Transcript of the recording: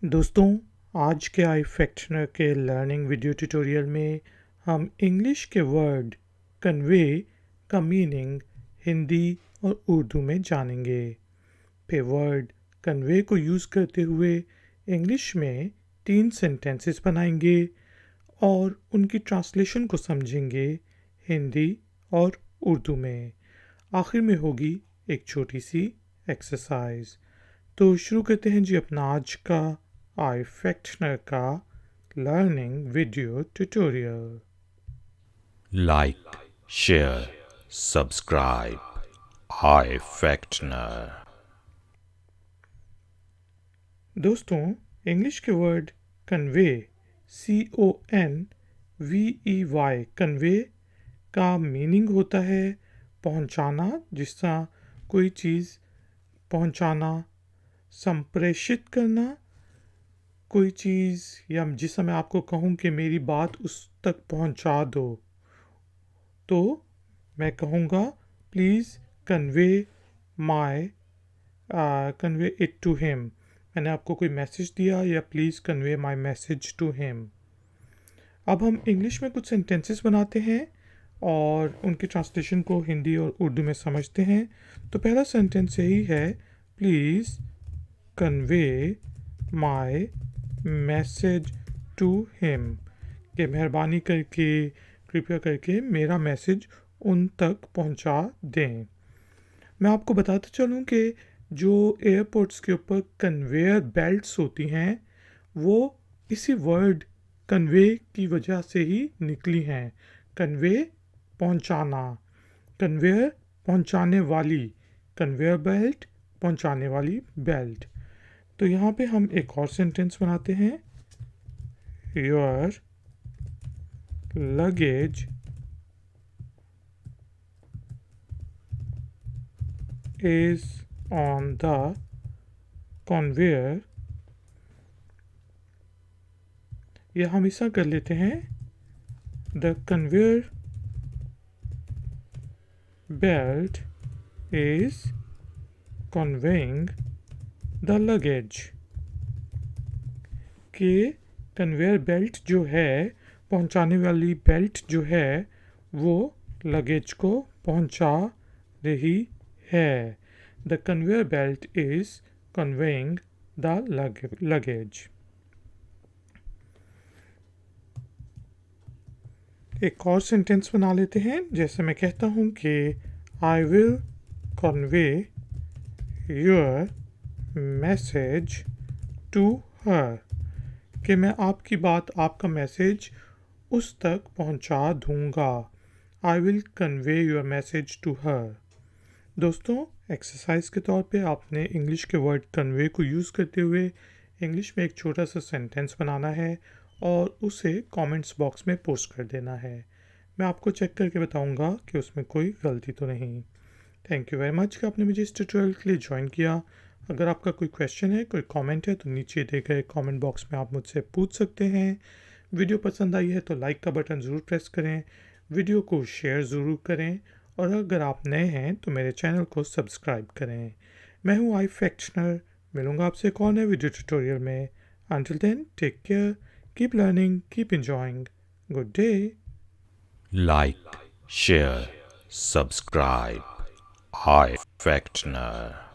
दोस्तों, आज के आई फैक्शनर के लर्निंग वीडियो ट्यूटोरियल में हम इंग्लिश के वर्ड कन्वे का मीनिंग हिंदी और उर्दू में जानेंगे। फिर वर्ड कन्वे को यूज़ करते हुए इंग्लिश में 3 सेंटेंसेस बनाएंगे और उनकी ट्रांसलेशन को समझेंगे हिंदी और उर्दू में। आखिर में होगी एक छोटी सी एक्सरसाइज। तो शुरू करते हैं जी अपना आज का आई फैक्शनर का learning video tutorial. Like, share, subscribe. iFactner. दोस्तों, इंग्लिश के वर्ड कन्वे CONVEY कन्वे का मीनिंग होता है पहुंचाना, जिस तरह कोई चीज़ पहुंचाना, संप्रेषित करना, कोई चीज़ या जिस समय आपको कहूँ कि मेरी बात उस तक पहुंचा दो, तो मैं कहूँगा please convey it to him. मैंने आपको कोई मैसेज दिया या please convey my message to him. अब हम इंग्लिश में कुछ सेंटेंसेस बनाते हैं और उनकी ट्रांसलेशन को हिंदी और उर्दू में समझते हैं। तो पहला सेंटेंस यही है, please convey my message to him, कि मेहरबानी करके, कृपया करके मेरा मैसेज उन तक पहुंचा दें। मैं आपको बताते चलूं कि जो एयरपोर्ट्स के ऊपर कन्वेयर बेल्ट्स होती हैं वो इसी वर्ड कन्वे की वजह से ही निकली हैं। कन्वे पहुंचाना, कन्वेयर पहुंचाने वाली, कन्वेयर बेल्ट पहुंचाने वाली बेल्ट। तो यहाँ पे हम एक और सेंटेंस बनाते हैं, your luggage is on the conveyor, या हम ऐसा कर लेते हैं, the conveyor belt is conveying the luggage, कि कन्वेयर बेल्ट जो है, पहुंचाने वाली बेल्ट जो है, वो लगेज को पहुंचा रही है। The conveyor belt is conveying the luggage. एक और सेंटेंस बना लेते हैं। जैसे मैं कहता हूँ कि I will convey your message to her, कि मैं आपकी बात, आपका मैसेज उस तक पहुँचा दूँगा। I will convey your message to her. दोस्तों, एक्सरसाइज के तौर पे आपने इंग्लिश के वर्ड कन्वे को यूज़ करते हुए इंग्लिश में एक छोटा सा सेंटेंस बनाना है और उसे कमेंट्स बॉक्स में पोस्ट कर देना है। मैं आपको चेक करके बताऊंगा कि उसमें कोई गलती तो नहीं। थैंक यू वेरी मच कि आपने मुझे इस ट्यूटोरियल के लिए ज्वाइन किया। अगर आपका कोई क्वेश्चन है, कोई कमेंट है, तो नीचे दिए गए कमेंट बॉक्स में आप मुझसे पूछ सकते हैं। वीडियो पसंद आई है तो लाइक का बटन ज़रूर प्रेस करें, वीडियो को शेयर ज़रूर करें और अगर आप नए हैं तो मेरे चैनल को सब्सक्राइब करें। मैं हूँ आई फैक्शनर, मिलूँगा आपसे एक और नए वीडियो ट्यूटोरियल में। Until then, take care, keep learning, keep enjoying. Good day. Like, share, subscribe. iFactner.